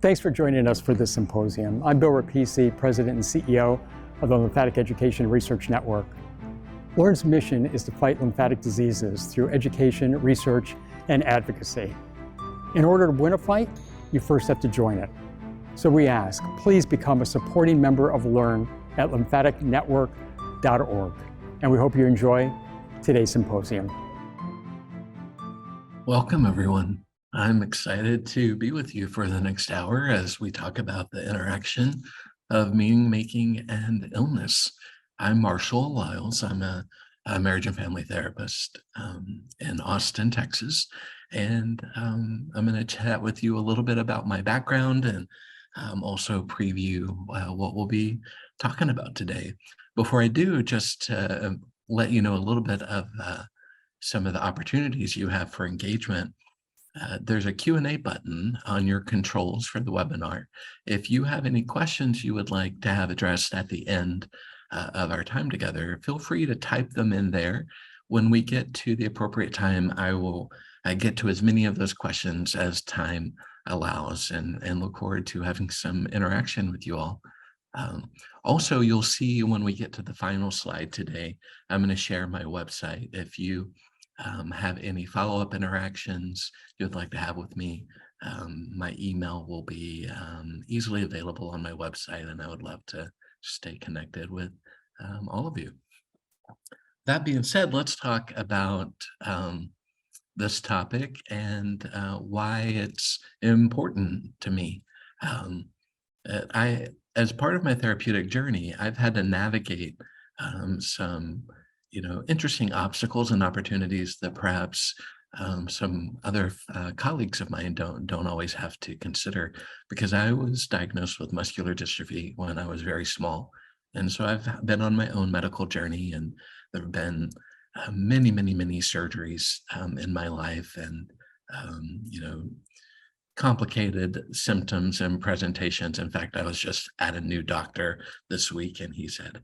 Thanks for joining us for this symposium. I'm Bill Rapisi, President and CEO of the Lymphatic Education Research Network. LEARN's mission is to fight lymphatic diseases through education, research, and advocacy. In order to win a fight, you first have to join it. So we ask, please become a supporting member of LEARN at lymphaticnetwork.org. And we hope you enjoy today's symposium. Welcome, everyone. I'm excited to be with you for the next hour as we talk about the interaction of meaning making and illness. I'm Marshall Lyles. I'm a marriage and family therapist in Austin, Texas. And I'm going to chat with you a little bit about my background and also preview what we'll be talking about today. Before I do, just let you know a little bit of some of the opportunities you have for engagement. There's a Q&A button on your controls for the webinar. If you have any questions you would like to have addressed at the end of our time together, feel free to type them in there. When we get to the appropriate time, I will get to as many of those questions as time allows, and look forward to having some interaction with you all. Also, you'll see when we get to the final slide today, I'm going to share my website. If you have any follow-up interactions you'd like to have with me, my email will be easily available on my website, and I would love to stay connected with all of you. That being said, let's talk about this topic and why it's important to me. As part of my therapeutic journey, I've had to navigate some interesting obstacles and opportunities that perhaps some other colleagues of mine don't always have to consider, because I was diagnosed with muscular dystrophy when I was very small. And so I've been on my own medical journey, and there have been many surgeries in my life, and complicated symptoms and presentations. In fact, I was just at a new doctor this week, and he said,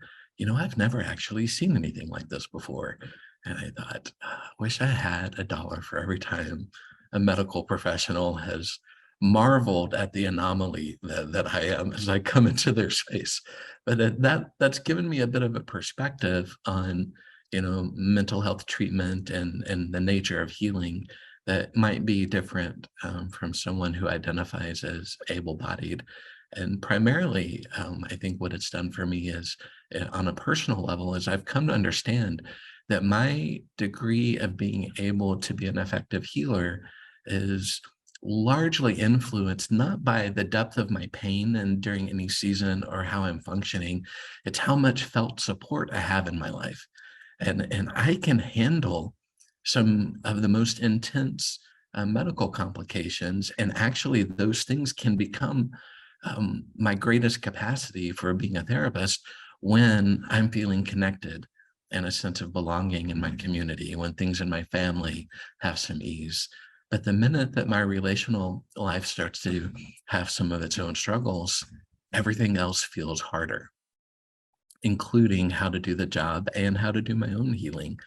I've never actually seen anything like this before. And I thought, wish I had $1 for every time a medical professional has marveled at the anomaly that I am as I come into their space. But that's given me a bit of a perspective on, mental health treatment and the nature of healing that might be different from someone who identifies as able-bodied. And primarily, I think what it's done for me is, on a personal level, is I've come to understand that my degree of being able to be an effective healer is largely influenced not by the depth of my pain and during any season or how I'm functioning. It's how much felt support I have in my life. And I can handle some of the most intense medical complications, and actually those things can become my greatest capacity for being a therapist when I'm feeling connected and a sense of belonging in my community, when things in my family have some ease. But the minute that my relational life starts to have some of its own struggles, everything else feels harder, including how to do the job and how to do my own healing.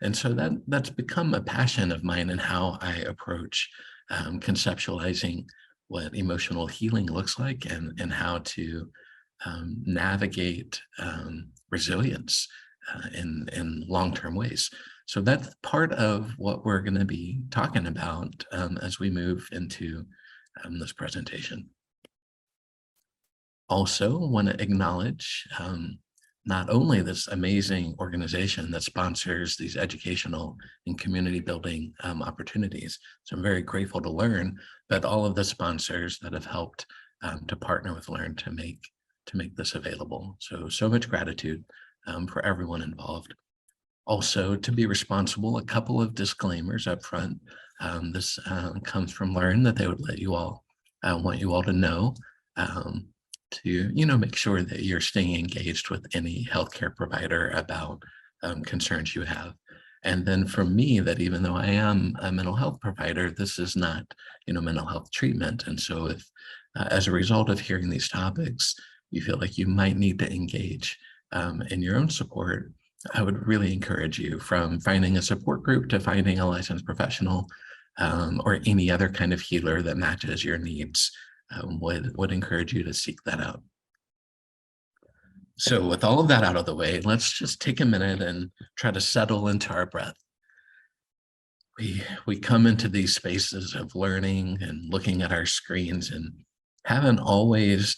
And so that's become a passion of mine in how I approach conceptualizing what emotional healing looks like, and how to navigate resilience in long-term ways. So that's part of what we're going to be talking about as we move into this presentation. Also, want to acknowledge not only this amazing organization that sponsors these educational and community building opportunities, so I'm very grateful to LEARN, but all of the sponsors that have helped to partner with LEARN to make this available. So much gratitude for everyone involved. Also, to be responsible, a couple of disclaimers up front. This comes from LEARN that they would let you all, want you all to know, to make sure that you're staying engaged with any healthcare provider about concerns you have. And then from me, that even though I am a mental health provider, this is not mental health treatment. And so if as a result of hearing these topics, you feel like you might need to engage in your own support, I would really encourage you, from finding a support group to finding a licensed professional or any other kind of healer that matches your needs, would encourage you to seek that out. So with all of that out of the way, let's just take a minute and try to settle into our breath. We come into these spaces of learning and looking at our screens and haven't always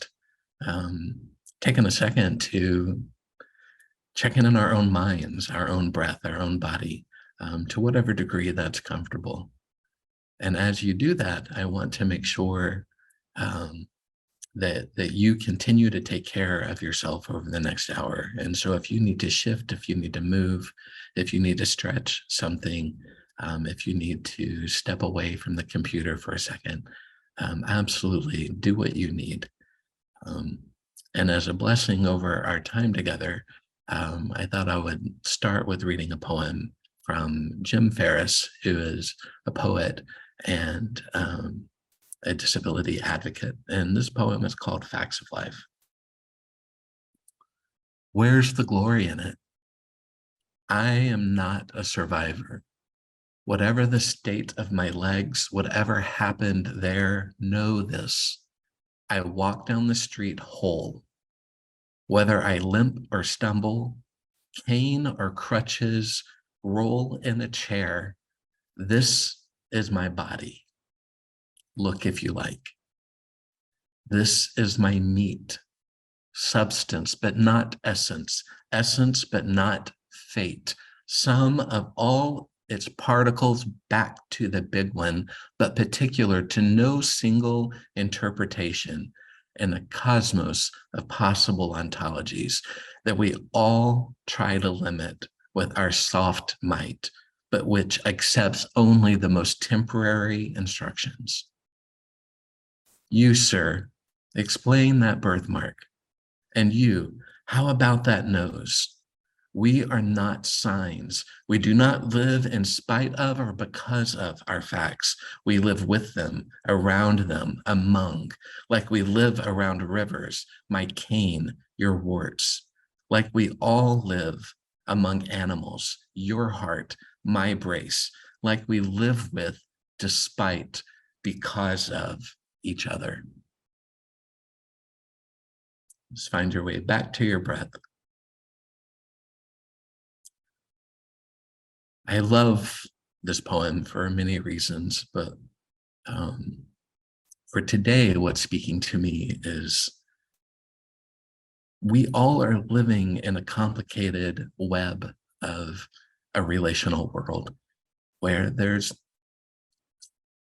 taken a second to check in our own minds, our own breath, our own body, to whatever degree that's comfortable. And as you do that, I want to make sure that you continue to take care of yourself over the next hour. And so if you need to shift, if you need to move, if you need to stretch something, if you need to step away from the computer for a second, absolutely do what you need. And as a blessing over our time together, I thought I would start with reading a poem from Jim Ferris, who is a poet and a disability advocate. And this poem is called Facts of Life. Where's the glory in it? I am not a survivor. Whatever the state of my legs, whatever happened there, know this. I walk down the street whole. Whether I limp or stumble, cane or crutches, roll in a chair, this is my body. Look if you like. This is my meat, substance, but not essence, essence, but not fate. Sum of all its particles back to the big one, but particular to no single interpretation in a cosmos of possible ontologies that we all try to limit with our soft might, but which accepts only the most temporary instructions. You, sir, explain that birthmark. And you, how about that nose? We are not signs. We do not live in spite of or because of our facts. We live with them, around them, among, like we live around rivers, my cane, your warts, like we all live among animals, your heart, my brace, like we live with, despite, because of each other. Just find your way back to your breath. I love this poem for many reasons, but for today, what's speaking to me is we all are living in a complicated web of a relational world where there's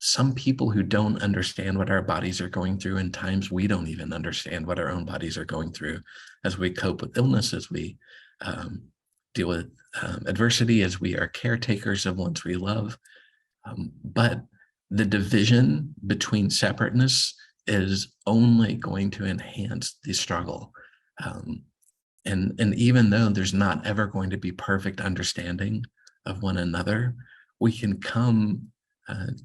some people who don't understand what our bodies are going through, and times we don't even understand what our own bodies are going through as we cope with illness, as we deal with adversity, as we are caretakers of ones we love. But the division between separateness is only going to enhance the struggle. And even though there's not ever going to be perfect understanding of one another, we can come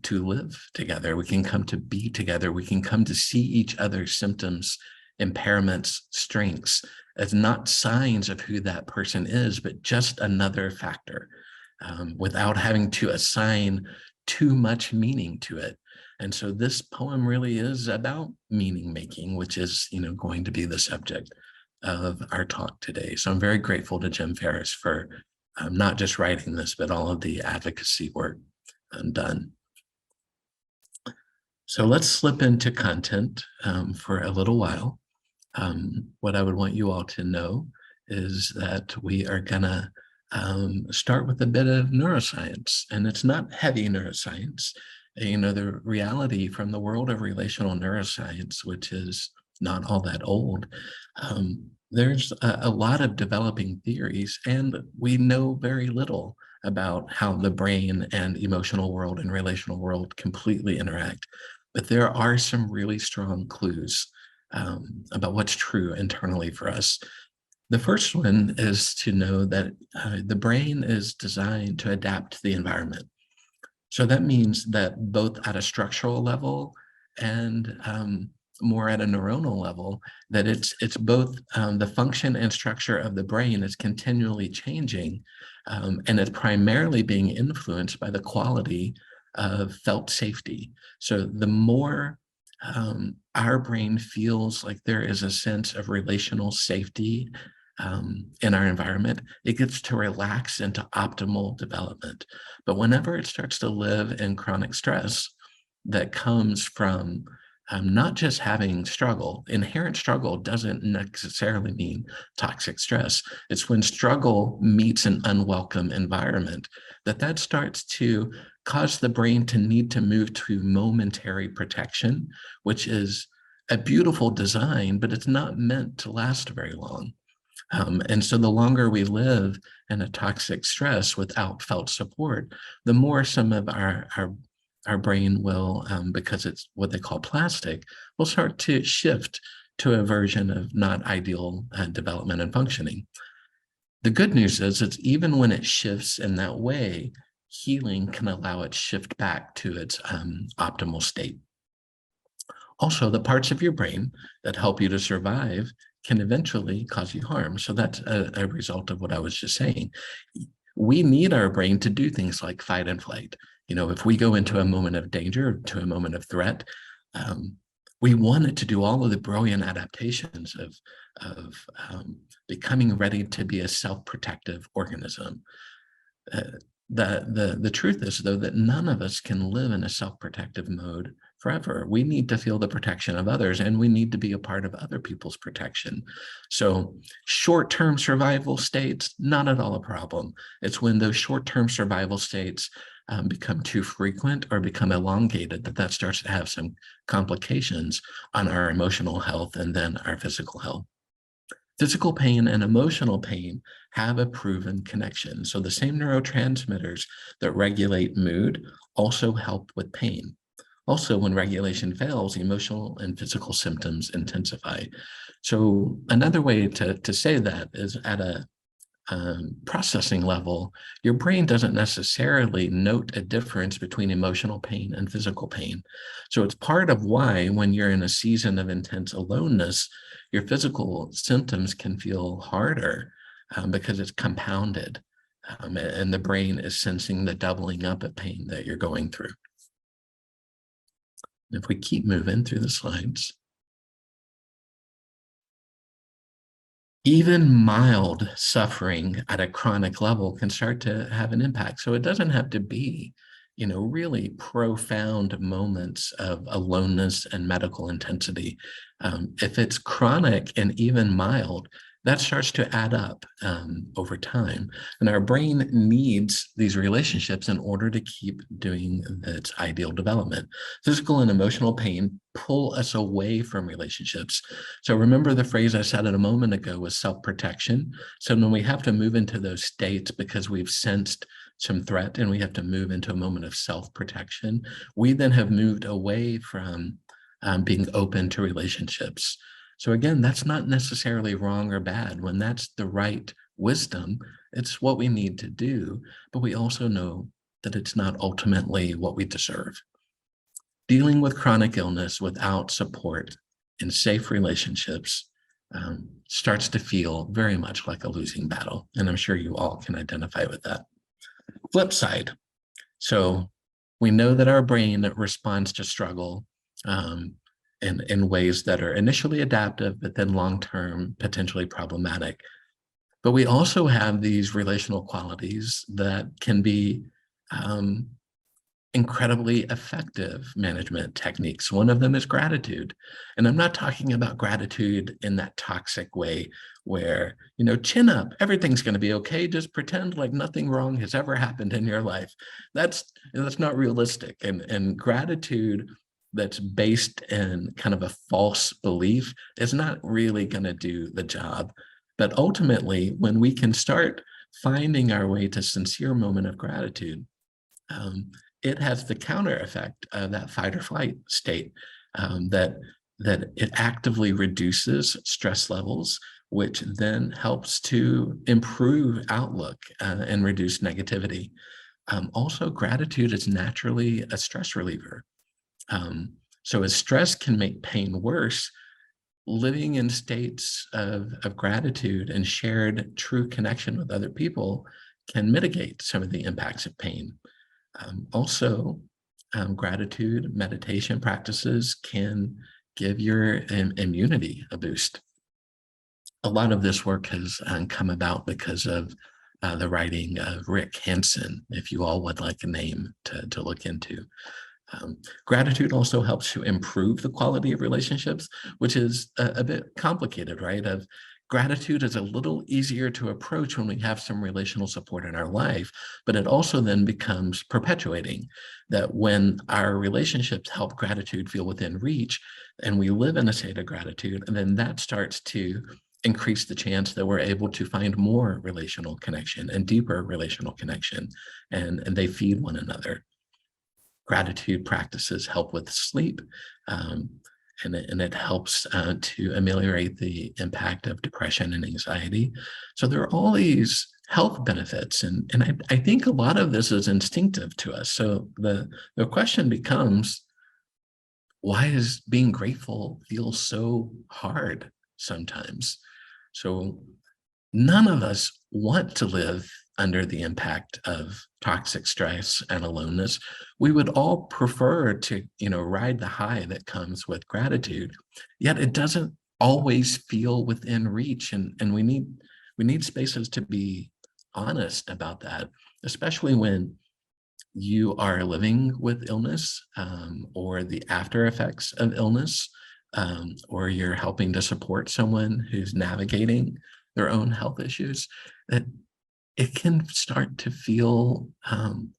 to live together. We can come to be together. We can come to see each other's symptoms, impairments, strengths as not signs of who that person is, but just another factor, without having to assign too much meaning to it. And so this poem really is about meaning making, which is, going to be the subject of our talk today. So I'm very grateful to Jim Ferris for not just writing this, but all of the advocacy work done. So let's slip into content for a little while. What I would want you all to know is that we are gonna start with a bit of neuroscience, and it's not heavy neuroscience. The reality from the world of relational neuroscience, which is not all that old, there's a lot of developing theories, and we know very little about how the brain and emotional world and relational world completely interact. But there are some really strong clues about what's true internally for us. The first one is to know that the brain is designed to adapt to the environment. So that means that both at a structural level and more at a neuronal level, that it's both the function and structure of the brain is continually changing, and it's primarily being influenced by the quality of felt safety. So the more our brain feels like there is a sense of relational safety in our environment. It gets to relax into optimal development. But whenever it starts to live in chronic stress that comes from not just having struggle, inherent struggle doesn't necessarily mean toxic stress. It's when struggle meets an unwelcome environment that starts to cause the brain to need to move to momentary protection, which is a beautiful design, but it's not meant to last very long. And so the longer we live in a toxic stress without felt support, the more some of our brain will, because it's what they call plastic, will start to shift to a version of not ideal development and functioning. The good news is it's even when it shifts in that way, healing can allow it to shift back to its optimal state. Also, the parts of your brain that help you to survive can eventually cause you harm. So that's a result of what I was just saying. We need our brain to do things like fight and flight. If we go into a moment of danger, to a moment of threat, we want it to do all of the brilliant adaptations of becoming ready to be a self-protective organism. The truth is, though, that none of us can live in a self-protective mode forever. We need to feel the protection of others, and we need to be a part of other people's protection. So short-term survival states, not at all a problem. It's when those short-term survival states become too frequent or become elongated that starts to have some complications on our emotional health and then our physical health. Physical pain and emotional pain have a proven connection. So the same neurotransmitters that regulate mood also help with pain. Also, when regulation fails, emotional and physical symptoms intensify. So another way to say that is at a processing level, your brain doesn't necessarily note a difference between emotional pain and physical pain. So it's part of why when you're in a season of intense aloneness, your physical symptoms can feel harder because it's compounded and the brain is sensing the doubling up of pain that you're going through. If we keep moving through the slides, even mild suffering at a chronic level can start to have an impact. So it doesn't have to be, really profound moments of aloneness and medical intensity. If it's chronic and even mild, that starts to add up over time. And our brain needs these relationships in order to keep doing its ideal development. Physical and emotional pain pull us away from relationships. So remember the phrase I said a moment ago was self-protection. So when we have to move into those states because we've sensed some threat and we have to move into a moment of self-protection, we then have moved away from being open to relationships. So again, that's not necessarily wrong or bad. When that's the right wisdom, it's what we need to do, but we also know that it's not ultimately what we deserve. Dealing with chronic illness without support in safe relationships starts to feel very much like a losing battle. And I'm sure you all can identify with that. Flip side. So we know that our brain responds to struggle in ways that are initially adaptive, but then long-term potentially problematic. But we also have these relational qualities that can be incredibly effective management techniques. One of them is gratitude. And I'm not talking about gratitude in that toxic way where, chin up, everything's going to be okay. Just pretend like nothing wrong has ever happened in your life. That's not realistic. And gratitude that's based in kind of a false belief is not really going to do the job. But ultimately, when we can start finding our way to sincere moment of gratitude, it has the counter effect of that fight or flight state, that it actively reduces stress levels, which then helps to improve outlook and reduce negativity. Also, gratitude is naturally a stress reliever. So as stress can make pain worse, living in states of gratitude and shared true connection with other people can mitigate some of the impacts of pain. Also, gratitude meditation practices can give your immunity a boost. A lot of this work has come about because of the writing of Rick Hanson, if you all would like a name to look into. Gratitude also helps to improve the quality of relationships, which is a bit complicated, right? Gratitude is a little easier to approach when we have some relational support in our life, but it also then becomes perpetuating, that when our relationships help gratitude feel within reach and we live in a state of gratitude, and then that starts to increase the chance that we're able to find more relational connection and deeper relational connection, and they feed one another. Gratitude practices help with sleep, and it helps to ameliorate the impact of depression and anxiety. So there are all these health benefits, and I think a lot of this is instinctive to us. So the question becomes, why does being grateful feel so hard sometimes? So none of us want to live under the impact of toxic stress and aloneness. We would all prefer to, ride the high that comes with gratitude, yet it doesn't always feel within reach. And we need spaces to be honest about that, especially when you are living with illness, or the after effects of illness, or you're helping to support someone who's navigating their own health issues, that it can start to feel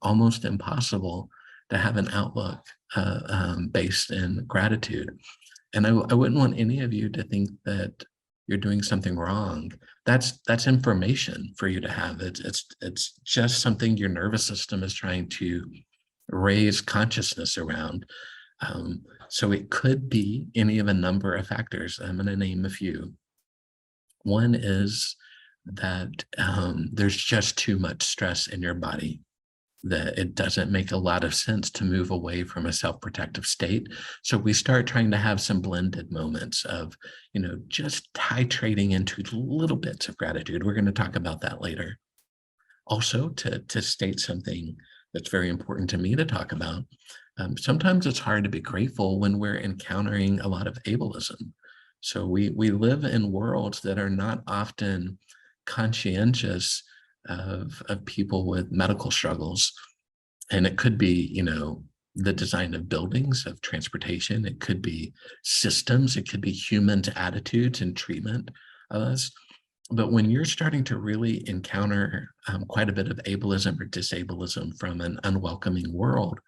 almost impossible to have an outlook based in gratitude. And I wouldn't want any of you to think that you're doing something wrong. That's information for you to have. It's just something your nervous system is trying to raise consciousness around. So it could be any of a number of factors. I'm going to name a few. One is that there's just too much stress in your body, that it doesn't make a lot of sense to move away from a self-protective state. So we start trying to have some blended moments of, just titrating into little bits of gratitude. We're going to talk about that later. Also, to state something that's very important to me to talk about, sometimes it's hard to be grateful when we're encountering a lot of ableism. So we live in worlds that are not often conscientious of people with medical struggles. And it could be, the design of buildings, of transportation. It could be systems. It could be humans' attitudes and treatment of us. But when you're starting to really encounter quite a bit of ableism or disableism from an unwelcoming world,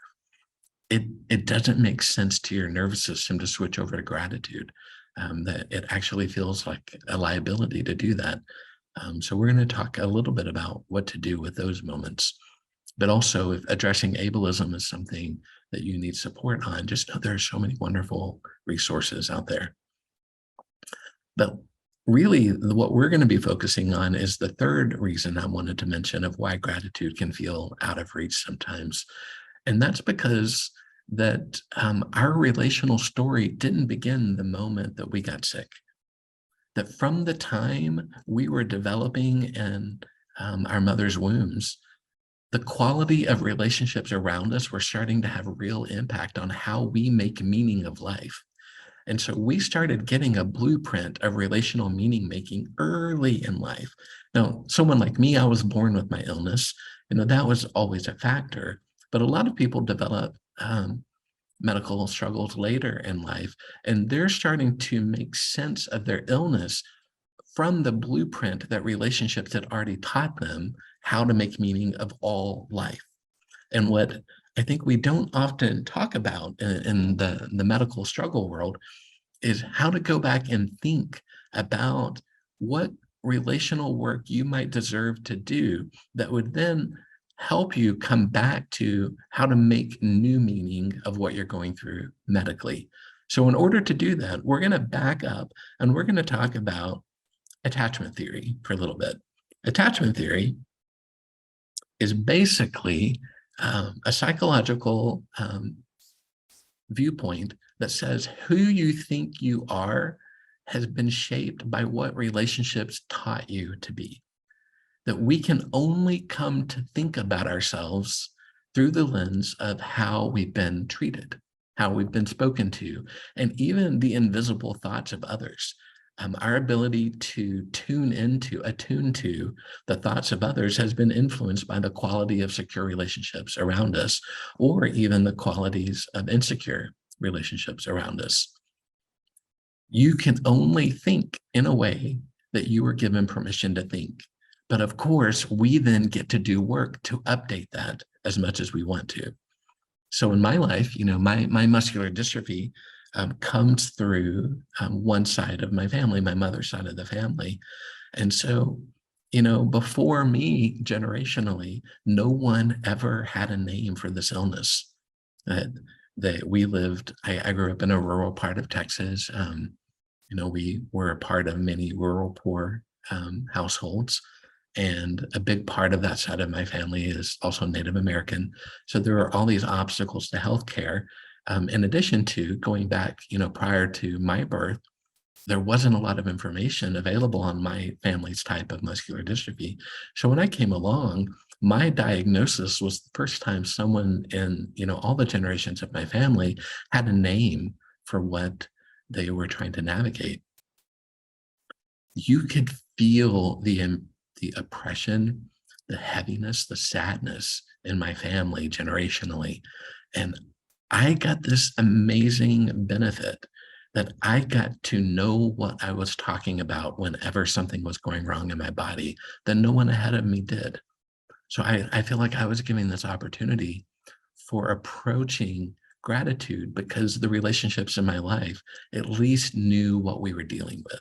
it doesn't make sense to your nervous system to switch over to gratitude. That it actually feels like a liability to do that. So we're going to talk a little bit about what to do with those moments. But also, if addressing ableism is something that you need support on, just know there are so many wonderful resources out there. But really, what we're going to be focusing on is the third reason I wanted to mention of why gratitude can feel out of reach sometimes. And that's because that our relational story didn't begin the moment that we got sick. That from the time we were developing in our mother's wombs, the quality of relationships around us were starting to have a real impact on how we make meaning of life. And so we started getting a blueprint of relational meaning making early in life. Now, someone like me, I was born with my illness. That was always a factor. But a lot of people develop medical struggles later in life, and they're starting to make sense of their illness from the blueprint that relationships had already taught them how to make meaning of all life. And what I think we don't often talk about in the medical struggle world is how to go back and think about what relational work you might deserve to do that would then help you come back to how to make new meaning of what you're going through medically. So in order to do that, we're going to back up and we're going to talk about attachment theory for a little bit. Attachment theory is basically a psychological viewpoint that says who you think you are has been shaped by what relationships taught you to be. That we can only come to think about ourselves through the lens of how we've been treated, how we've been spoken to, and even the invisible thoughts of others. Our ability to attune to the thoughts of others has been influenced by the quality of secure relationships around us, or even the qualities of insecure relationships around us. You can only think in a way that you were given permission to think. But of course, we then get to do work to update that as much as we want to. So in my life, my muscular dystrophy comes through one side of my family, my mother's side of the family. And so, before me, generationally, no one ever had a name for this illness. We lived, I grew up in a rural part of Texas. We were a part of many rural poor households. And a big part of that side of my family is also Native American. So there are all these obstacles to healthcare. In addition to going back, prior to my birth, there wasn't a lot of information available on my family's type of muscular dystrophy. So when I came along, my diagnosis was the first time someone in, all the generations of my family had a name for what they were trying to navigate. You could feel the oppression, the heaviness, the sadness in my family generationally. And I got this amazing benefit that I got to know what I was talking about whenever something was going wrong in my body that no one ahead of me did. So I feel like I was giving this opportunity for approaching gratitude because the relationships in my life at least knew what we were dealing with.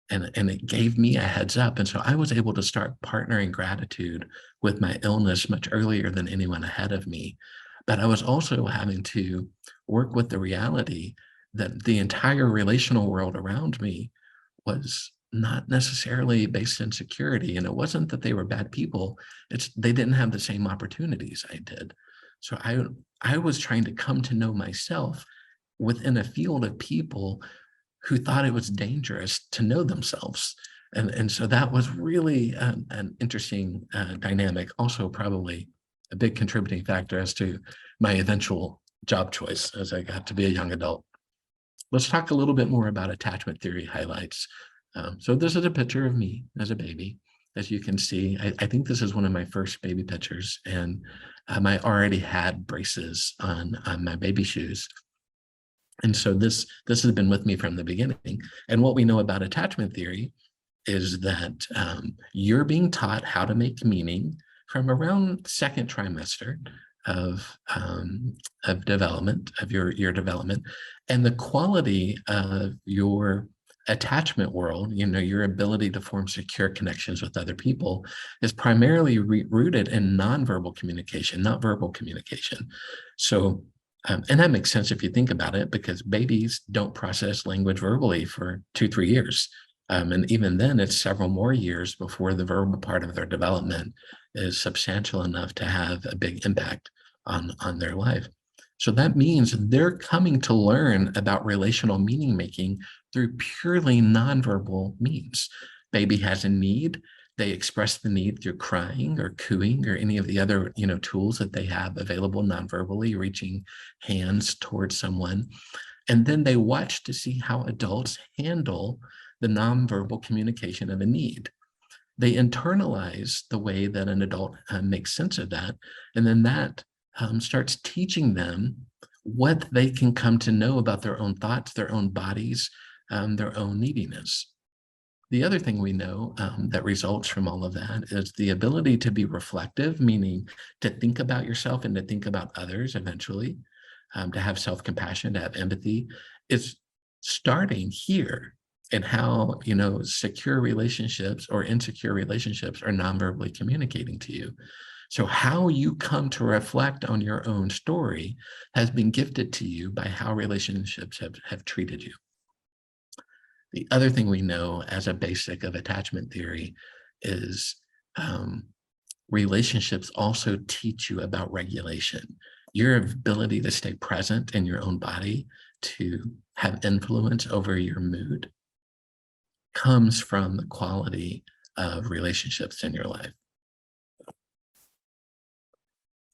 And it gave me a heads up. And so I was able to start partnering gratitude with my illness much earlier than anyone ahead of me. But I was also having to work with the reality that the entire relational world around me was not necessarily based in security. And it wasn't that they were bad people. They didn't have the same opportunities I did. So I was trying to come to know myself within a field of people who thought it was dangerous to know themselves. And so that was really an interesting dynamic, also probably a big contributing factor as to my eventual job choice as I got to be a young adult. Let's talk a little bit more about attachment theory highlights. So this is a picture of me as a baby. As you can see, I think this is one of my first baby pictures, and I already had braces on my baby shoes. And so this has been with me from the beginning. And what we know about attachment theory is that you're being taught how to make meaning from around second trimester of development, of your development, and the quality of your attachment world, your ability to form secure connections with other people is primarily rooted in nonverbal communication, not verbal communication. So and that makes sense if you think about it, because babies don't process language verbally for 2-3 years. And even then, it's several more years before the verbal part of their development is substantial enough to have a big impact on their life. So that means they're coming to learn about relational meaning making through purely nonverbal means. Baby has a need. They express the need through crying or cooing or any of the other, tools that they have available nonverbally, reaching hands towards someone. And then they watch to see how adults handle the nonverbal communication of a need. They internalize the way that an adult makes sense of that. And then that starts teaching them what they can come to know about their own thoughts, their own bodies, their own neediness. The other thing we know that results from all of that is the ability to be reflective, meaning to think about yourself and to think about others eventually, to have self-compassion, to have empathy, is starting here in how, secure relationships or insecure relationships are nonverbally communicating to you. So how you come to reflect on your own story has been gifted to you by how relationships have treated you. The other thing we know as a basic of attachment theory is relationships also teach you about regulation. Your ability to stay present in your own body, to have influence over your mood, comes from the quality of relationships in your life.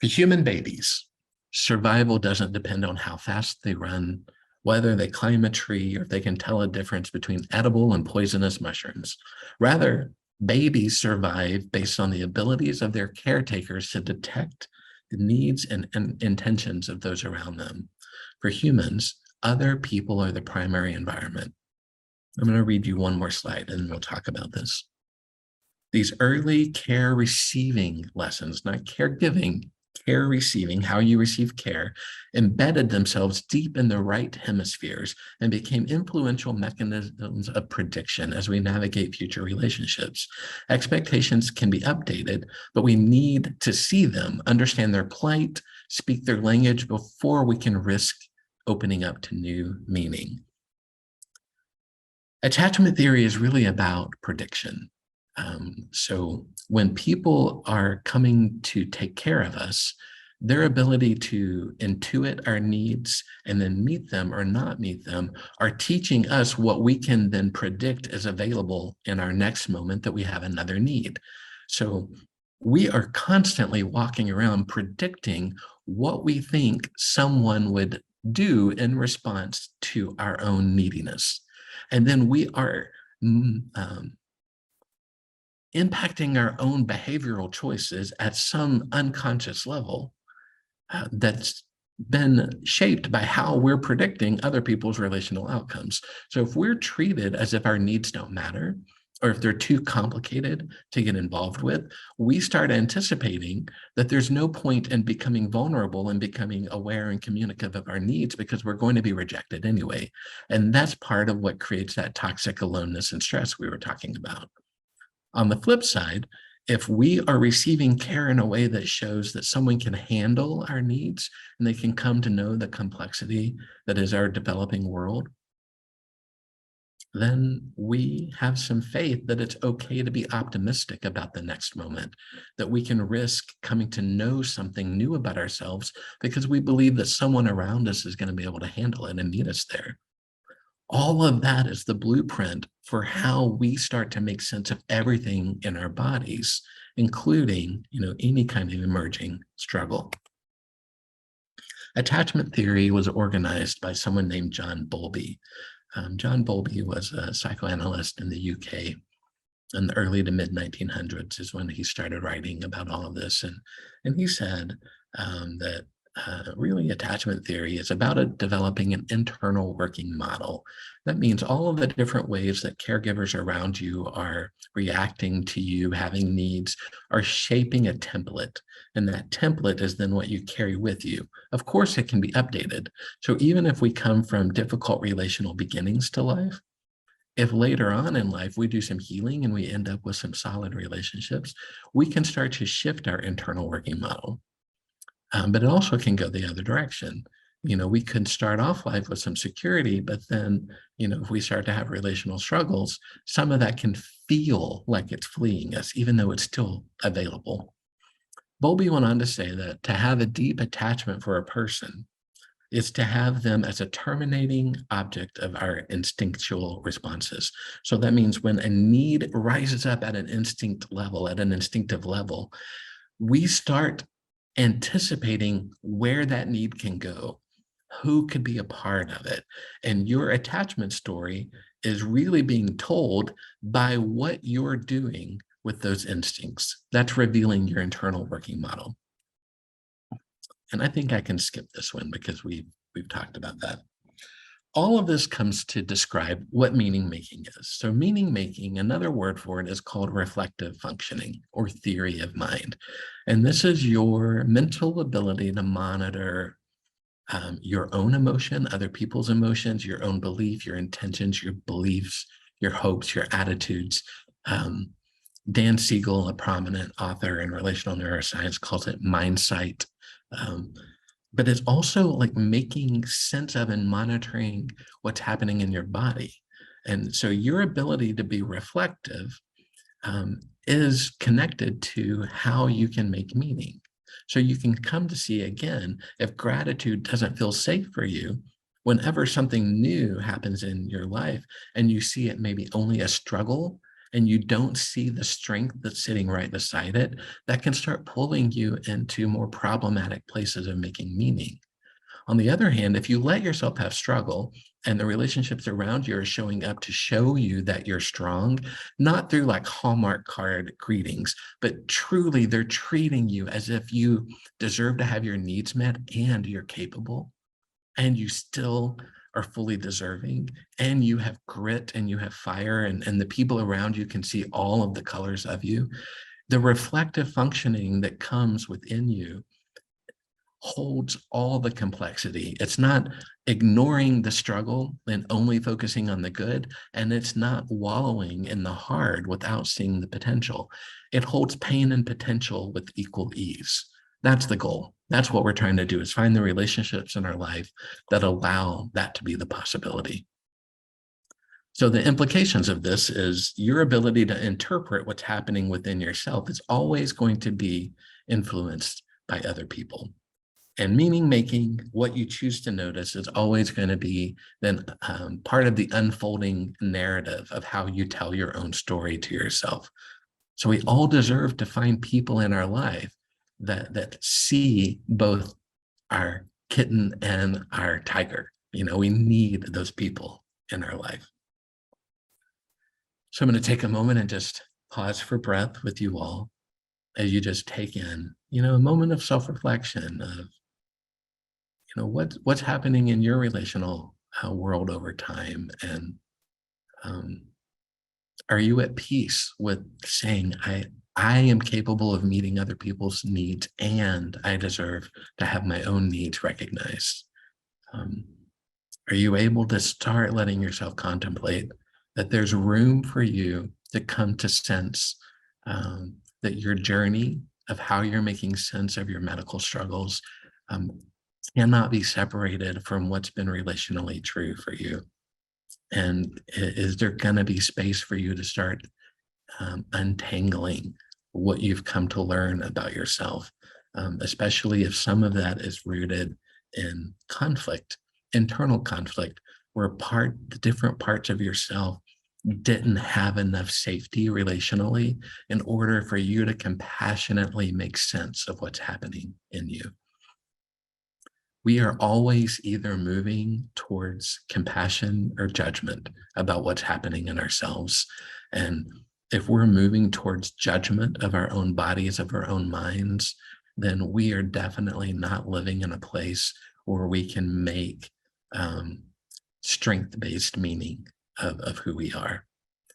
For human babies, survival doesn't depend on how fast they run, whether they climb a tree, or if they can tell a difference between edible and poisonous mushrooms. Rather, babies survive based on the abilities of their caretakers to detect the needs and intentions of those around them. For humans, other people are the primary environment. I'm going to read you one more slide and we'll talk about this. These early care receiving lessons, not caregiving, care receiving, how you receive care, embedded themselves deep in the right hemispheres and became influential mechanisms of prediction as we navigate future relationships. Expectations can be updated, but we need to see them, understand their plight, speak their language before we can risk opening up to new meaning. Attachment theory is really about prediction. So when people are coming to take care of us, their ability to intuit our needs and then meet them or not meet them are teaching us what we can then predict is available in our next moment that we have another need. So we are constantly walking around predicting what we think someone would do in response to our own neediness. And then we are impacting our own behavioral choices at some unconscious level that's been shaped by how we're predicting other people's relational outcomes. So if we're treated as if our needs don't matter, or if they're too complicated to get involved with, we start anticipating that there's no point in becoming vulnerable and becoming aware and communicative of our needs because we're going to be rejected anyway. And that's part of what creates that toxic aloneness and stress we were talking about. On the flip side, if we are receiving care in a way that shows that someone can handle our needs and they can come to know the complexity that is our developing world, then we have some faith that it's okay to be optimistic about the next moment, that we can risk coming to know something new about ourselves because we believe that someone around us is going to be able to handle it and meet us there. All of that is the blueprint for how we start to make sense of everything in our bodies, including, any kind of emerging struggle. Attachment theory was organized by someone named John Bowlby. John Bowlby was a psychoanalyst in the UK in the early to mid 1900s is when he started writing about all of this. And he said that really attachment theory is about developing an internal working model. That means all of the different ways that caregivers around you are reacting to you, having needs, are shaping a template. And that template is then what you carry with you. Of course, it can be updated. So even if we come from difficult relational beginnings to life, if later on in life we do some healing and we end up with some solid relationships, we can start to shift our internal working model. But it also can go the other direction. We could start off life with some security, but then, if we start to have relational struggles, some of that can feel like it's fleeing us, even though it's still available. Bowlby went on to say that to have a deep attachment for a person is to have them as a terminating object of our instinctual responses. So that means when a need rises up at an instinctive level, we start anticipating where that need can go, who could be a part of it. And your attachment story is really being told by what you're doing with those instincts. That's revealing your internal working model. And I think I can skip this one because we've talked about that. All of this comes to describe what meaning making is. So meaning making, another word for it is called reflective functioning or theory of mind. And this is your mental ability to monitor your own emotion, other people's emotions, your own belief, your intentions, your beliefs, your hopes, your attitudes. Dan Siegel, a prominent author in relational neuroscience, calls it mindsight. But it's also like making sense of and monitoring what's happening in your body. And so your ability to be reflective is connected to how you can make meaning. So you can come to see again, if gratitude doesn't feel safe for you, whenever something new happens in your life and you see it maybe only a struggle and you don't see the strength that's sitting right beside it, that can start pulling you into more problematic places of making meaning. On the other hand, if you let yourself have struggle and the relationships around you are showing up to show you that you're strong, not through like Hallmark card greetings, but truly they're treating you as if you deserve to have your needs met and you're capable and you still are fully deserving and you have grit and you have fire and the people around you can see all of the colors of you. The reflective functioning that comes within you holds all the complexity. It's not ignoring the struggle and only focusing on the good, and it's not wallowing in the hard without seeing the potential. It holds pain and potential with equal ease. That's the goal. That's what we're trying to do, is find the relationships in our life that allow that to be the possibility. So the implications of this is your ability to interpret what's happening within yourself is always going to be influenced by other people. And meaning making, what you choose to notice, is always going to be then part of the unfolding narrative of how you tell your own story to yourself. So we all deserve to find people in our life that see both our kitten and our tiger. You know, we need those people in our life. So I'm going to take a moment and just pause for breath with you all as you just take in, you know, a moment of self-reflection of, you know, what's happening in your relational world over time, and are you at peace with saying I am capable of meeting other people's needs and I deserve to have my own needs recognized? Are you able to start letting yourself contemplate that there's room for you to come to sense that your journey of how you're making sense of your medical struggles cannot be separated from what's been relationally true for you? And is there going to be space for you to start untangling what you've come to learn about yourself, especially if some of that is rooted in conflict, internal conflict, where the different parts of yourself didn't have enough safety relationally in order for you to compassionately make sense of what's happening in you. We are always either moving towards compassion or judgment about what's happening in ourselves. And if we're moving towards judgment of our own bodies, of our own minds, then we are definitely not living in a place where we can make strength-based meaning of who we are.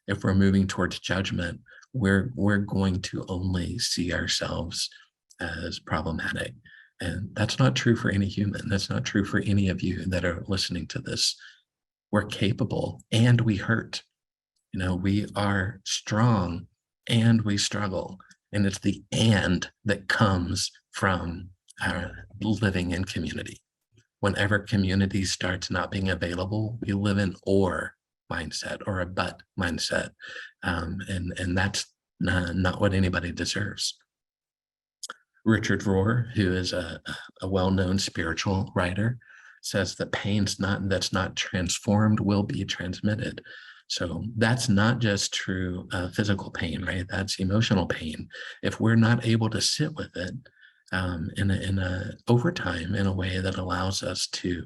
If we're moving towards judgment, we're going to only see ourselves as problematic. And that's not true for any human. That's not true for any of you that are listening to this. We're capable and we hurt. You know, we are strong and we struggle. And it's the and that comes from living in community. Whenever community starts not being available, we live in or mindset or a but mindset. And that's not what anybody deserves. Richard Rohr, who is a well-known spiritual writer, says that pain's that's not transformed will be transmitted. So that's not just true physical pain, right? That's emotional pain. If we're not able to sit with it in a over time in a way that allows us to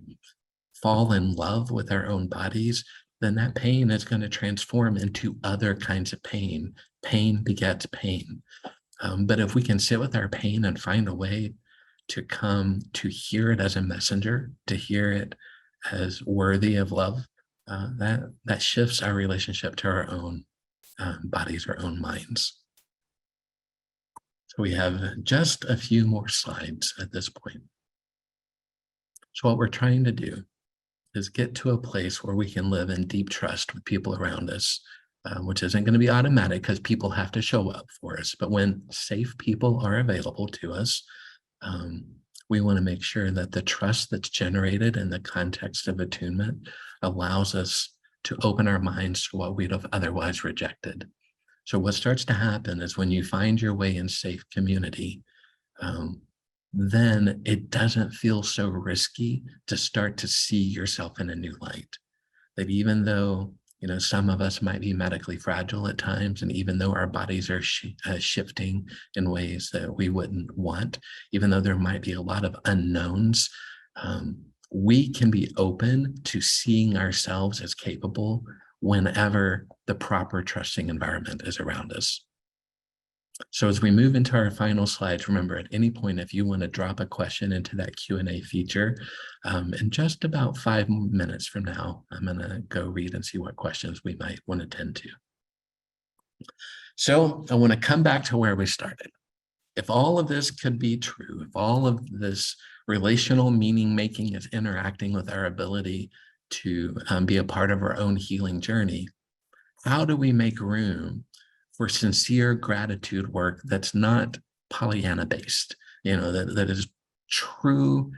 fall in love with our own bodies, then that pain is going to transform into other kinds of pain. Pain begets pain. But if we can sit with our pain and find a way to come to hear it as a messenger, to hear it as worthy of love, that shifts our relationship to our own bodies, our own minds. So we have just a few more slides at this point. So what we're trying to do is get to a place where we can live in deep trust with people around us, which isn't going to be automatic because people have to show up for us. But when safe people are available to us, we want to make sure that the trust that's generated in the context of attunement allows us to open our minds to what we'd have otherwise rejected. So what starts to happen is when you find your way in safe community, then it doesn't feel so risky to start to see yourself in a new light. That even though Some of us might be medically fragile at times, and even though our bodies are shifting in ways that we wouldn't want, even though there might be a lot of unknowns, we can be open to seeing ourselves as capable whenever the proper trusting environment is around us. So as we move into our final slides, remember at any point, if you want to drop a question into that Q&A feature, in just about 5 minutes from now, I'm going to go read and see what questions we might want to tend to. So I want to come back to where we started. If all of this could be true, if all of this relational meaning making is interacting with our ability to be a part of our own healing journey, how do we make room for sincere gratitude work that's not Pollyanna based, that is true,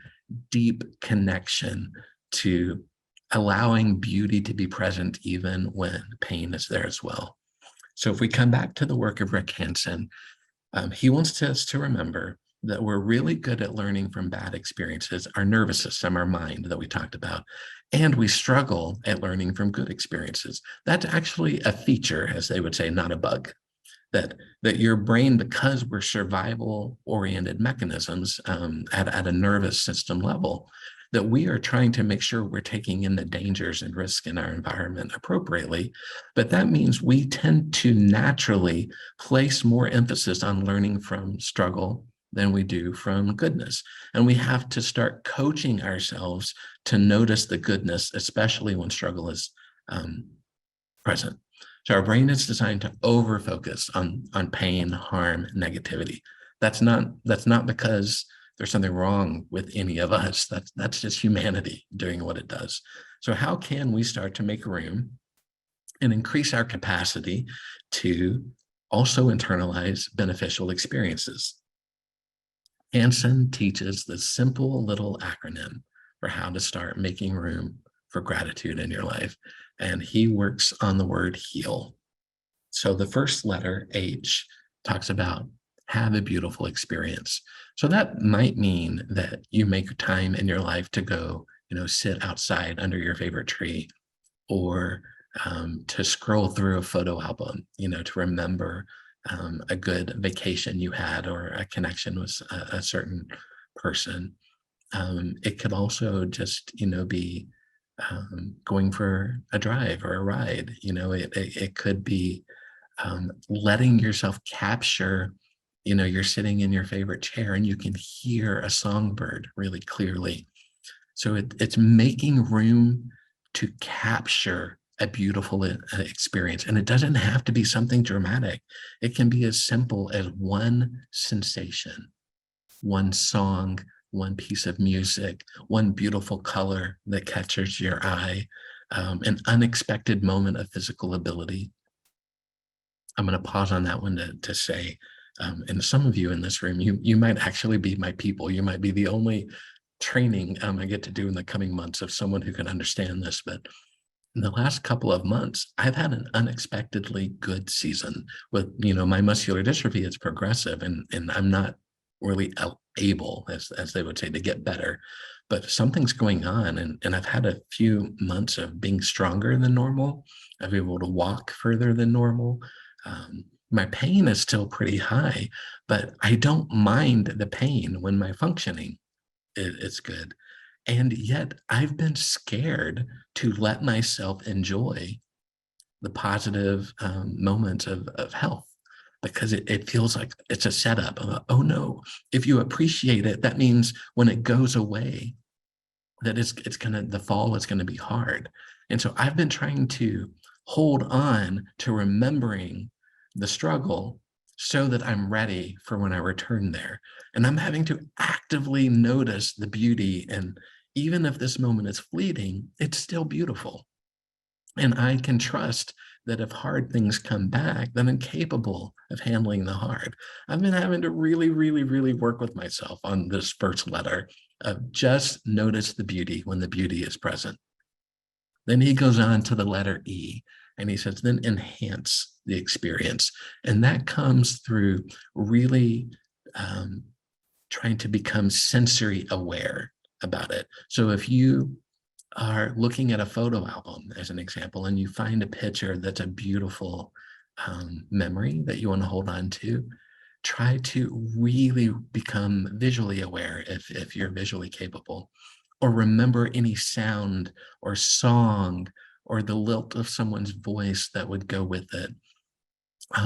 deep connection to allowing beauty to be present even when pain is there as well? So if we come back to the work of Rick Hanson, he wants us to remember that we're really good at learning from bad experiences, our nervous system, our mind that we talked about, and we struggle at learning from good experiences. That's actually a feature, as they would say, not a bug. That your brain, because we're survival-oriented mechanisms at a nervous system level, that we are trying to make sure we're taking in the dangers and risks in our environment appropriately. But that means we tend to naturally place more emphasis on learning from struggle than we do from goodness. And we have to start coaching ourselves to notice the goodness, especially when struggle is present. So our brain is designed to over-focus on pain, harm, negativity. That's not because there's something wrong with any of us. That's just humanity doing what it does. So how can we start to make room and increase our capacity to also internalize beneficial experiences? Hanson teaches the simple little acronym for how to start making room for gratitude in your life. And he works on the word heal. So the first letter, H, talks about have a beautiful experience. So that might mean that you make time in your life to go, sit outside under your favorite tree, or to scroll through a photo album, to remember a good vacation you had or a connection with a certain person. It could also just, be going for a drive or a ride. It could be letting yourself capture, you're sitting in your favorite chair and you can hear a songbird really clearly. So it's making room to capture a beautiful experience. And it doesn't have to be something dramatic. It can be as simple as one sensation, one song, one piece of music, one beautiful color that catches your eye, an unexpected moment of physical ability. I'm going to pause on that one to say, and some of you in this room, you might actually be my people. You might be the only training I get to do in the coming months of someone who can understand this. But in the last couple of months, I've had an unexpectedly good season with, my muscular dystrophy is progressive and I'm not really able, as they would say, to get better. But something's going on, and I've had a few months of being stronger than normal. I've been able to walk further than normal. My pain is still pretty high, but I don't mind the pain when my functioning is good. And yet I've been scared to let myself enjoy the positive moments of health, because it feels like it's a setup of, oh no, if you appreciate it, that means when it goes away, that the fall is gonna be hard. And so I've been trying to hold on to remembering the struggle so that I'm ready for when I return there. And I'm having to actively notice the beauty. And even if this moment is fleeting, it's still beautiful. And I can trust that if hard things come back, then I'm capable of handling the hard. I've been having to really, really, really work with myself on this first letter of just notice the beauty when the beauty is present. Then he goes on to the letter E, and he says, then enhance the experience. And that comes through really trying to become sensory aware about it. So if you are looking at a photo album as an example, and you find a picture that's a beautiful memory that you want to hold on to, try to really become visually aware if you're visually capable, or remember any sound or song or the lilt of someone's voice that would go with it.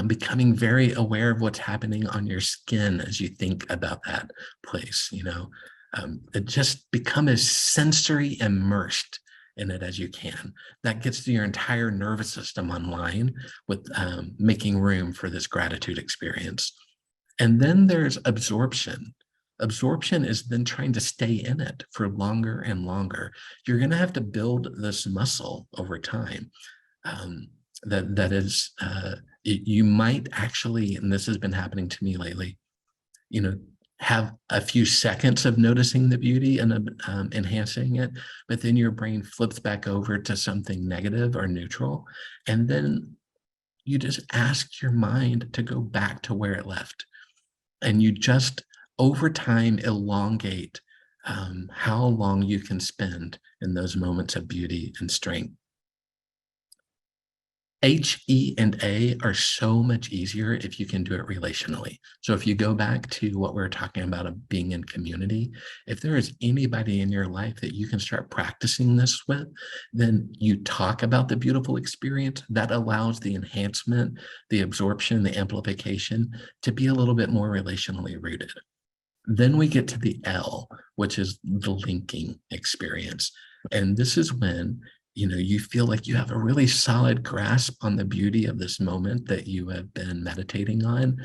Becoming very aware of what's happening on your skin as you think about that place, just become as sensory immersed in it as you can. That gets your entire nervous system online with making room for this gratitude experience. And then there's absorption. Absorption is then trying to stay in it for longer and longer. You're going to have to build this muscle over time. You might actually, and this has been happening to me lately, have a few seconds of noticing the beauty and enhancing it, but then your brain flips back over to something negative or neutral. And then you just ask your mind to go back to where it left. And you just, over time, elongate how long you can spend in those moments of beauty and strength. H, E, and A are so much easier if you can do it relationally. So if you go back to what we were talking about of being in community, if there is anybody in your life that you can start practicing this with, then you talk about the beautiful experience that allows the enhancement, the absorption, the amplification to be a little bit more relationally rooted. Then we get to the L, which is the linking experience. And this is when you feel like you have a really solid grasp on the beauty of this moment that you have been meditating on.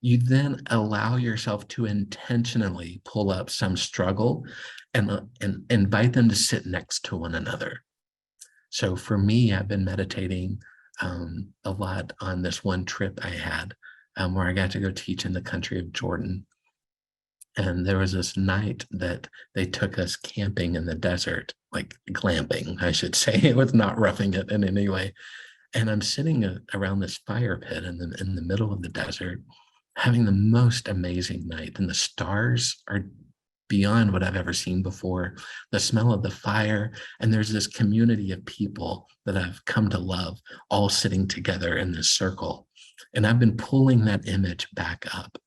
You then allow yourself to intentionally pull up some struggle and invite them to sit next to one another. So for me, I've been meditating a lot on this one trip I had where I got to go teach in the country of Jordan. And there was this night that they took us camping in the desert, like glamping, I should say. It was not roughing it in any way. And I'm sitting around this fire pit in the middle of the desert, having the most amazing night. And the stars are beyond what I've ever seen before. The smell of the fire, and there's this community of people that I've come to love, all sitting together in this circle. And I've been pulling that image back up.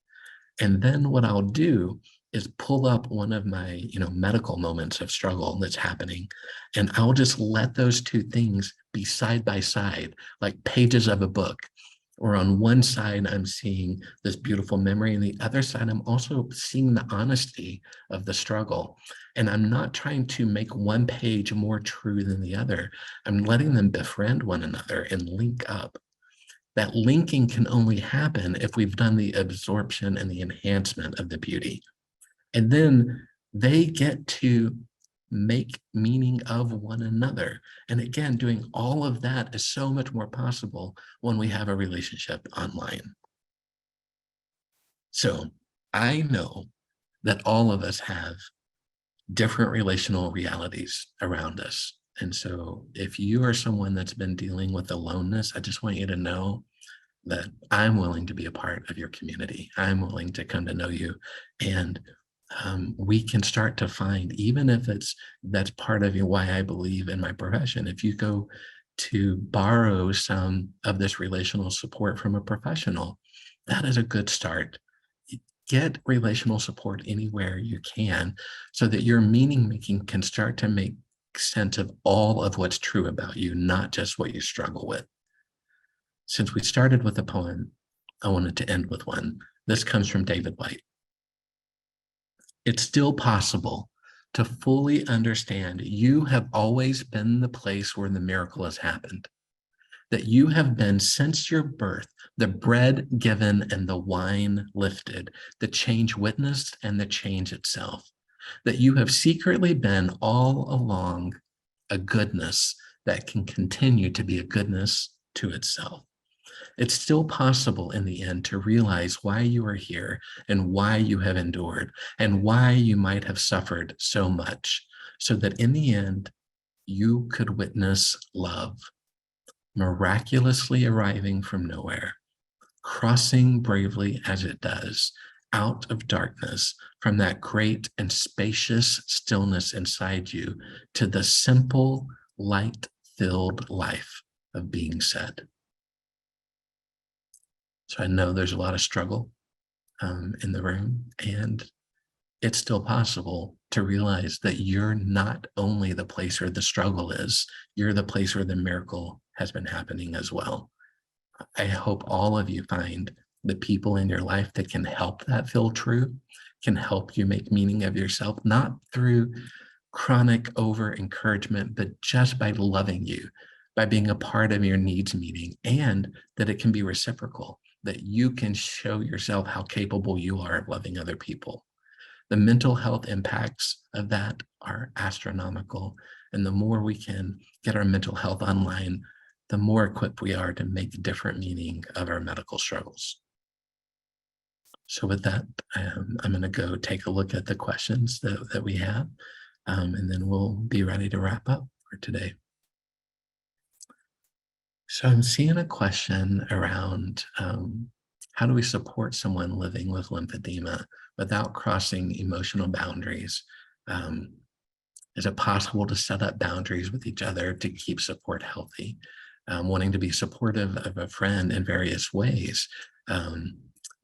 And then what I'll do is pull up one of my, medical moments of struggle that's happening. And I'll just let those two things be side by side, like pages of a book. Or on one side, I'm seeing this beautiful memory. And the other side, I'm also seeing the honesty of the struggle. And I'm not trying to make one page more true than the other. I'm letting them befriend one another and link up. That linking can only happen if we've done the absorption and the enhancement of the beauty. And then they get to make meaning of one another. And again, doing all of that is so much more possible when we have a relationship online. So I know that all of us have different relational realities around us. And so if you are someone that's been dealing with aloneness, I just want you to know that I'm willing to be a part of your community. I'm willing to come to know you. And we can start to find, even if that's part of why I believe in my profession, if you go to borrow some of this relational support from a professional, that is a good start. Get relational support anywhere you can so that your meaning making can start to make sense of all of what's true about you, not just what you struggle with. Since we started with a poem, I wanted to end with one. This comes from David Whyte. It's still possible to fully understand you have always been the place where the miracle has happened. That you have been, since your birth, the bread given and the wine lifted, the change witnessed and the change itself. That you have secretly been all along a goodness that can continue to be a goodness to itself. It's still possible in the end to realize why you are here and why you have endured and why you might have suffered so much, so that in the end, you could witness love miraculously arriving from nowhere, crossing bravely as it does, out of darkness, from that great and spacious stillness inside you, to the simple, light-filled life of being said. So I know there's a lot of struggle in the room, and it's still possible to realize that you're not only the place where the struggle is, you're the place where the miracle has been happening as well. I hope all of you find the people in your life that can help that feel true, can help you make meaning of yourself, not through chronic over encouragement, but just by loving you, by being a part of your needs meeting, and that it can be reciprocal, that you can show yourself how capable you are of loving other people. The mental health impacts of that are astronomical. And the more we can get our mental health online, the more equipped we are to make different meaning of our medical struggles. So with that, I'm going to go take a look at the questions that we have, and then we'll be ready to wrap up for today. So I'm seeing a question around how do we support someone living with lymphedema without crossing emotional boundaries? Is it possible to set up boundaries with each other to keep support healthy? Wanting to be supportive of a friend in various ways.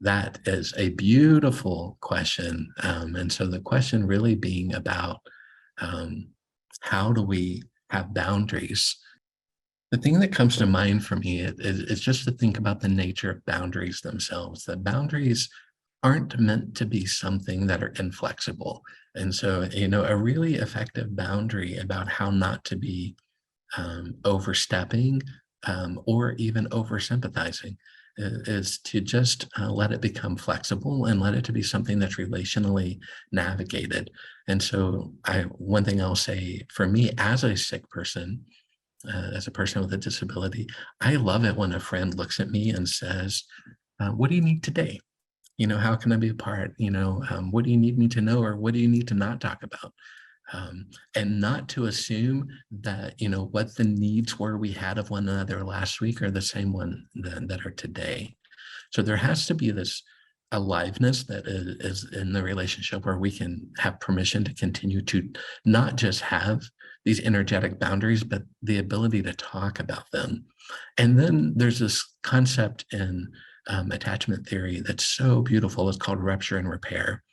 That is a beautiful question. And so the question really being about how do we have boundaries? The thing that comes to mind for me is just to think about the nature of boundaries themselves. That boundaries aren't meant to be something that are inflexible. And so, a really effective boundary about how not to be overstepping or even over sympathizing is to just let it become flexible and let it to be something that's relationally navigated. And so one thing I'll say for me as a sick person, as a person with a disability, I love it when a friend looks at me and says, what do you need today? How can I be a part? What do you need me to know, or what do you need to not talk about? And not to assume that, what the needs were we had of one another last week are the same one that are today. So there has to be this aliveness that is in the relationship where we can have permission to continue to not just have these energetic boundaries, but the ability to talk about them. And then there's this concept in attachment theory that's so beautiful. It's called rupture and repair.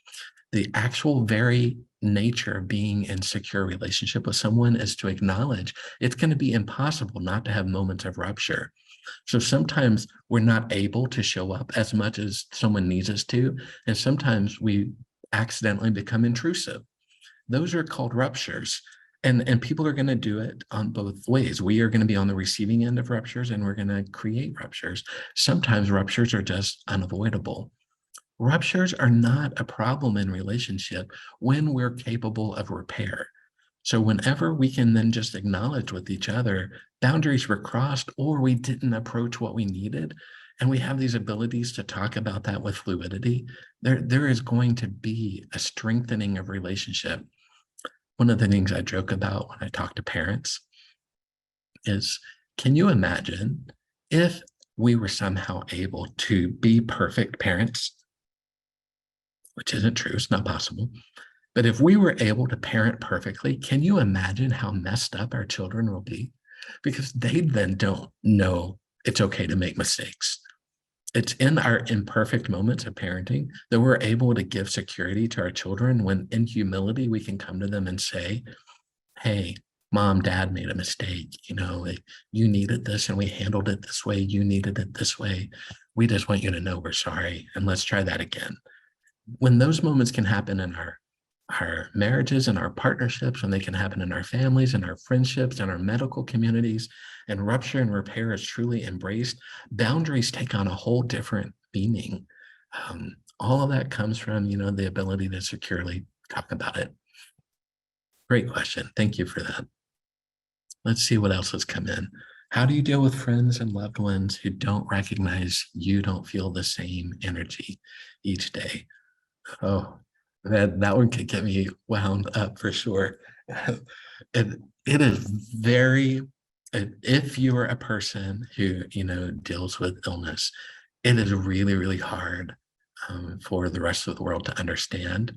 The actual very nature of being in secure relationship with someone is to acknowledge it's going to be impossible not to have moments of rupture. So sometimes we're not able to show up as much as someone needs us to, and sometimes we accidentally become intrusive. Those are called ruptures. And people are going to do it on both ways. We are going to be on the receiving end of ruptures, and we're going to create ruptures. Sometimes ruptures are just unavoidable. Ruptures are not a problem in relationship when we're capable of repair. So whenever we can then just acknowledge with each other, boundaries were crossed or we didn't approach what we needed, and we have these abilities to talk about that with fluidity, there is going to be a strengthening of relationship. One of the things I joke about when I talk to parents is, can you imagine if we were somehow able to be perfect parents? Which isn't true, it's not possible. But if we were able to parent perfectly, can you imagine how messed up our children will be? Because they then don't know it's okay to make mistakes. It's in our imperfect moments of parenting that we're able to give security to our children when in humility we can come to them and say, hey, mom, dad made a mistake. You needed this and we handled it this way. You needed it this way. We just want you to know we're sorry, and let's try that again. When those moments can happen in our marriages and our partnerships, when they can happen in our families and our friendships and our medical communities, and rupture and repair is truly embraced, boundaries take on a whole different meaning. All of that comes from, the ability to securely talk about it. Great question. Thank you for that. Let's see what else has come in. How do you deal with friends and loved ones who don't recognize you don't feel the same energy each day? Oh, that one could get me wound up for sure. It is very, if you're a person who, deals with illness, it is really, really hard for the rest of the world to understand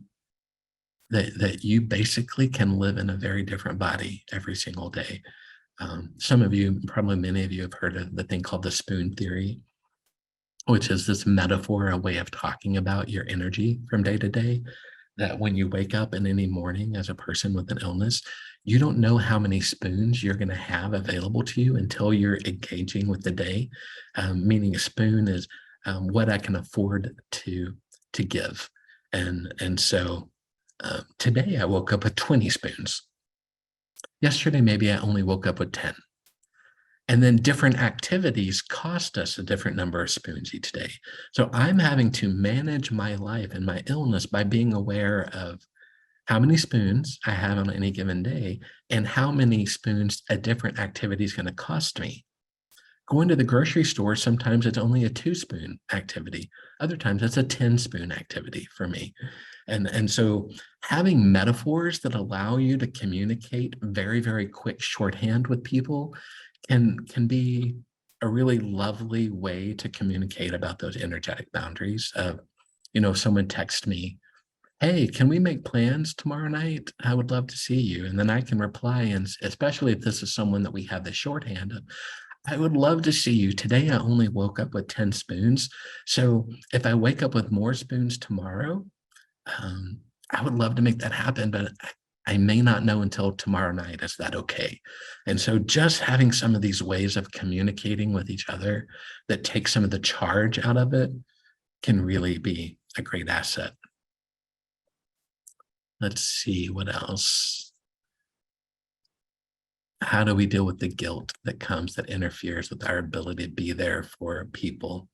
that you basically can live in a very different body every single day. Some of you, probably many of you, have heard of the thing called the spoon theory, which is this metaphor, a way of talking about your energy from day to day. That when you wake up in any morning as a person with an illness, you don't know how many spoons you're going to have available to you until you're engaging with the day. Meaning a spoon is what I can afford to give. And so today I woke up with 20 spoons. Yesterday, maybe I only woke up with 10. And then different activities cost us a different number of spoons each day. So I'm having to manage my life and my illness by being aware of how many spoons I have on any given day and how many spoons a different activity is going to cost me. Going to the grocery store, sometimes it's only a 2-spoon activity. Other times it's a 10-spoon activity for me. And so having metaphors that allow you to communicate very, very quick shorthand with people can be a really lovely way to communicate about those energetic boundaries of, if someone texts me, hey, can we make plans tomorrow night? I would love to see you. And then I can reply, and especially if this is someone that we have the shorthand of, I would love to see you. Today, I only woke up with 10 spoons. So if I wake up with more spoons tomorrow, I would love to make that happen, but I may not know until tomorrow night. Is that okay? And so just having some of these ways of communicating with each other that take some of the charge out of it can really be a great asset. Let's see what else. How do we deal with the guilt that comes that interferes with our ability to be there for people?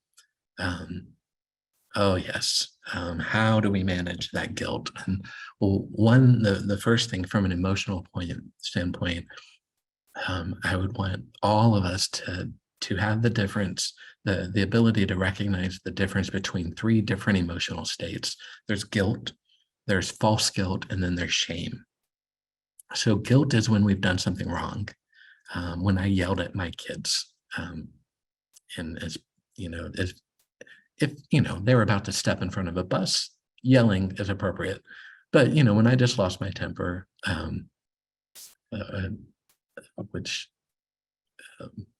Oh, yes. How do we manage that guilt? And well, the first thing from an emotional standpoint, I would want all of us to have the difference, the ability to recognize the difference between 3 different emotional states. There's guilt, there's false guilt, and then there's shame. So guilt is when we've done something wrong. When I yelled at my kids, and as if they were about to step in front of a bus, yelling is appropriate. But when I just lost my temper, which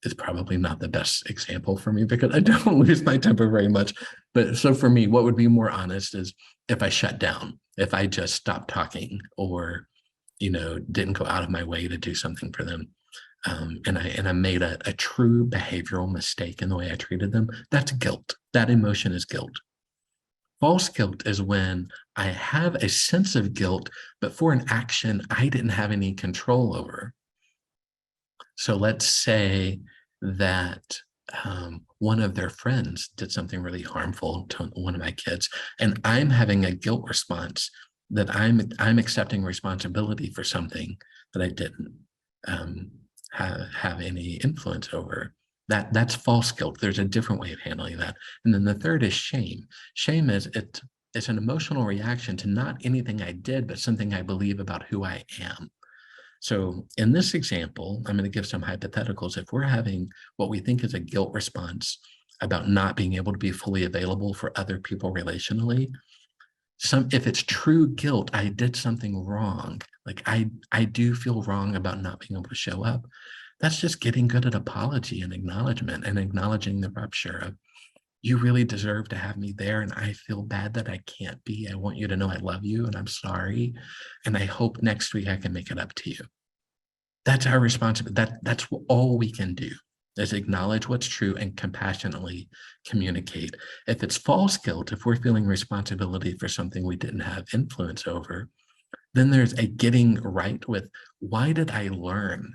is probably not the best example for me because I don't lose my temper very much. But so for me, what would be more honest is if I shut down, if I just stopped talking, or didn't go out of my way to do something for them. And I made a true behavioral mistake in the way I treated them. That's guilt. That emotion is guilt. False guilt is when I have a sense of guilt, but for an action I didn't have any control over. So let's say that one of their friends did something really harmful to one of my kids, and I'm having a guilt response that I'm accepting responsibility for something that I didn't have any influence over. That's false guilt. There's a different way of handling that. And then the third is shame. Shame is it's an emotional reaction to not anything I did, but something I believe about who I am. So in this example, I'm going to give some hypotheticals. If we're having what we think is a guilt response about not being able to be fully available for other people relationally, if it's true guilt, I did something wrong. Like I do feel wrong about not being able to show up. That's just getting good at apology and acknowledgement and acknowledging the rupture of, you really deserve to have me there, and I feel bad that I can't be. I want you to know I love you and I'm sorry. And I hope next week I can make it up to you. That's our responsibility. That's all we can do, is acknowledge what's true and compassionately communicate. If it's false guilt, if we're feeling responsibility for something we didn't have influence over, then there's a getting right with, why did I learn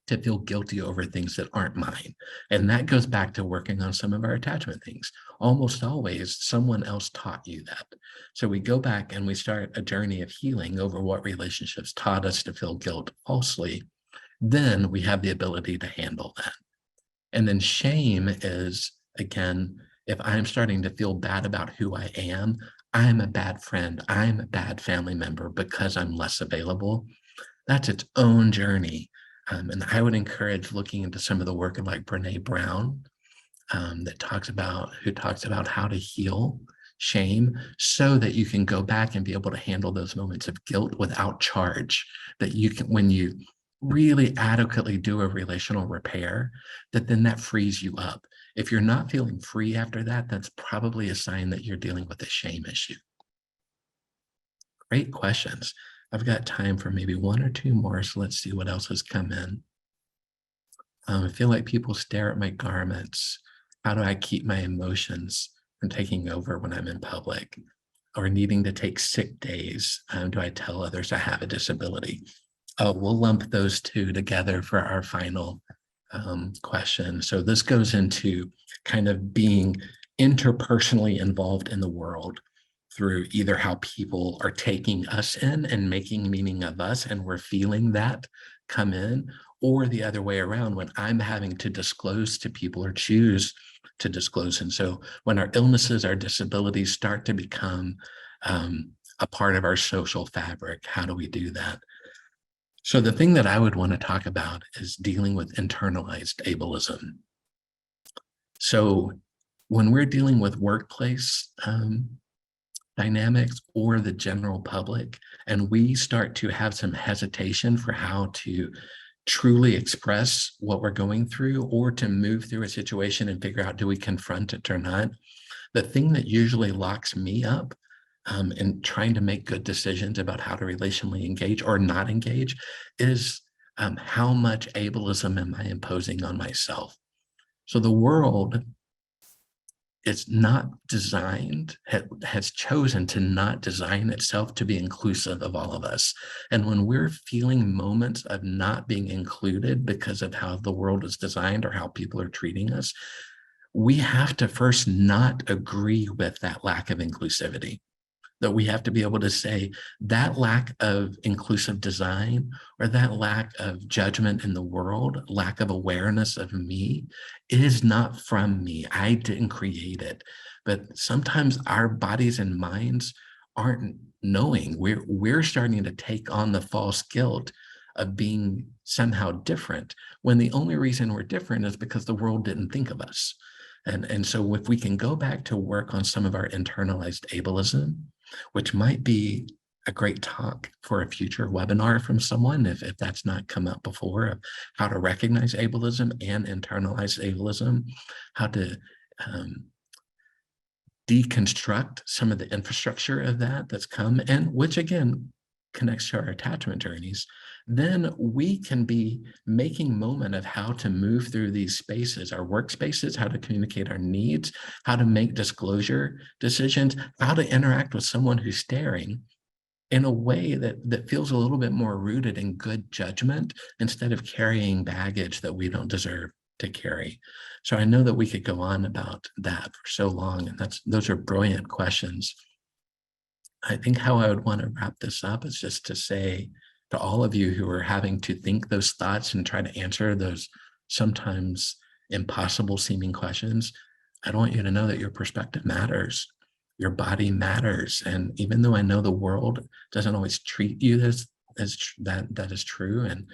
to feel guilty over things that aren't mine? And that goes back to working on some of our attachment things. Almost always someone else taught you that. So we go back and we start a journey of healing over what relationships taught us to feel guilt falsely. Then we have the ability to handle that. And then shame is, again, if I'm starting to feel bad about who I am, I'm a bad friend, I'm a bad family member because I'm less available. That's its own journey. And I would encourage looking into some of the work of like Brene Brown, who talks about how to heal shame, so that you can go back and be able to handle those moments of guilt without charge. That you can, when you really adequately do a relational repair, then that frees you up. If you're not feeling free after that, that's probably a sign that you're dealing with a shame issue. Great questions. I've got time for maybe one or two more, so let's see what else has come in. I feel like people stare at my garments. How do I keep my emotions from taking over when I'm in public? Or needing to take sick days? Do I tell others I have a disability? We'll lump those two together for our final question. So this goes into kind of being interpersonally involved in the world through either how people are taking us in and making meaning of us, and we're feeling that come in, or the other way around, when I'm having to disclose to people or choose to disclose. And so when our illnesses, our disabilities start to become a part of our social fabric, how do we do that? So the thing that I would want to talk about is dealing with internalized ableism. So when we're dealing with workplace dynamics or the general public, and we start to have some hesitation for how to truly express what we're going through, or to move through a situation and figure out, do we confront it or not? The thing that usually locks me up in trying to make good decisions about how to relationally engage or not engage is how much ableism am I imposing on myself? So the world is not designed, has chosen to not design itself to be inclusive of all of us. And when we're feeling moments of not being included because of how the world is designed or how people are treating us, we have to first not agree with that lack of inclusivity. That we have to be able to say that lack of inclusive design, or that lack of judgment in the world, lack of awareness of me, is not from me. I didn't create it. But sometimes our bodies and minds aren't knowing. We're starting to take on the false guilt of being somehow different, when the only reason we're different is because the world didn't think of us. And so if we can go back to work on some of our internalized ableism, which might be a great talk for a future webinar from someone, if that's not come up before, of how to recognize ableism and internalize ableism, how to deconstruct some of the infrastructure of that's come, and which again connects to our attachment journeys, then we can be making moment of how to move through these spaces, our workspaces, how to communicate our needs, how to make disclosure decisions, how to interact with someone who's staring in a way that feels a little bit more rooted in good judgment, instead of carrying baggage that we don't deserve to carry. So I know that we could go on about that for so long, and those are brilliant questions. I think how I would want to wrap this up is just to say to all of you who are having to think those thoughts and try to answer those sometimes impossible seeming questions, I want you to know that your perspective matters. Your body matters. And even though I know the world doesn't always treat you as that is true, and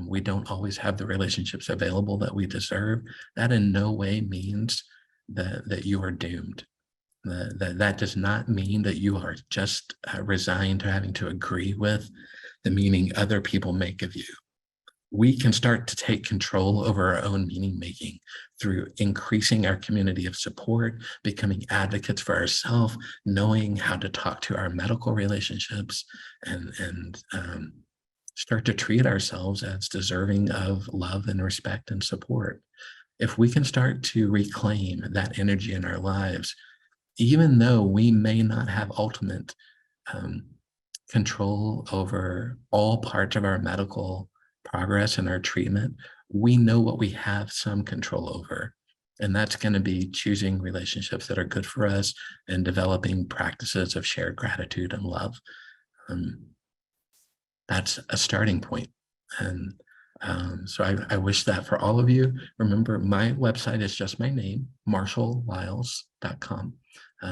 we don't always have the relationships available that we deserve, that in no way means that you are doomed. That does not mean that you are just resigned to having to agree with the meaning other people make of you. We can start to take control over our own meaning making through increasing our community of support, becoming advocates for ourselves, knowing how to talk to our medical relationships, and start to treat ourselves as deserving of love and respect and support. If we can start to reclaim that energy in our lives, even though we may not have ultimate control over all parts of our medical progress and our treatment, we know what we have some control over. And that's going to be choosing relationships that are good for us and developing practices of shared gratitude and love. That's a starting point. And so I wish that for all of you. Remember, my website is just my name, marshalllyles.com.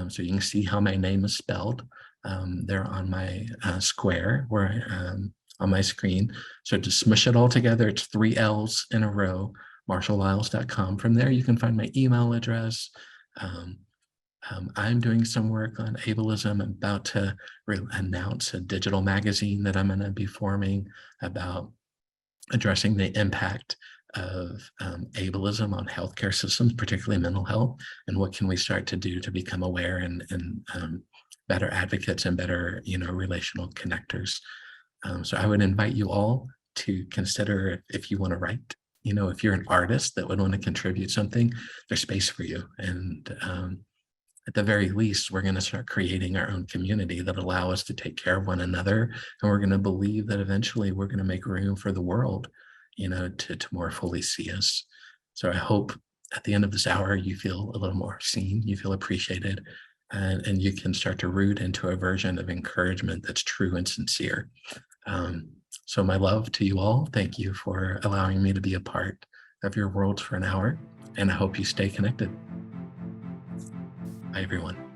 So you can see how my name is spelled there on my square where on my screen. So to smush it all together, it's 3 L's in a row, marshalllyles.com. From there, you can find my email address, I'm doing some work on ableism. I'm about to announce a digital magazine that I'm going to be forming about addressing the impact of ableism on healthcare systems, particularly mental health, and what can we start to do to become aware and better advocates and better, relational connectors. So I would invite you all to consider if you want to write, if you're an artist that would want to contribute something, there's space for you. And at the very least, we're going to start creating our own community that allow us to take care of one another. And we're going to believe that eventually we're going to make room for the world, to more fully see us. So I hope at the end of this hour, you feel a little more seen, you feel appreciated, and you can start to root into a version of encouragement that's true and sincere. So my love to you all. Thank you for allowing me to be a part of your world for an hour, and I hope you stay connected. Bye, everyone.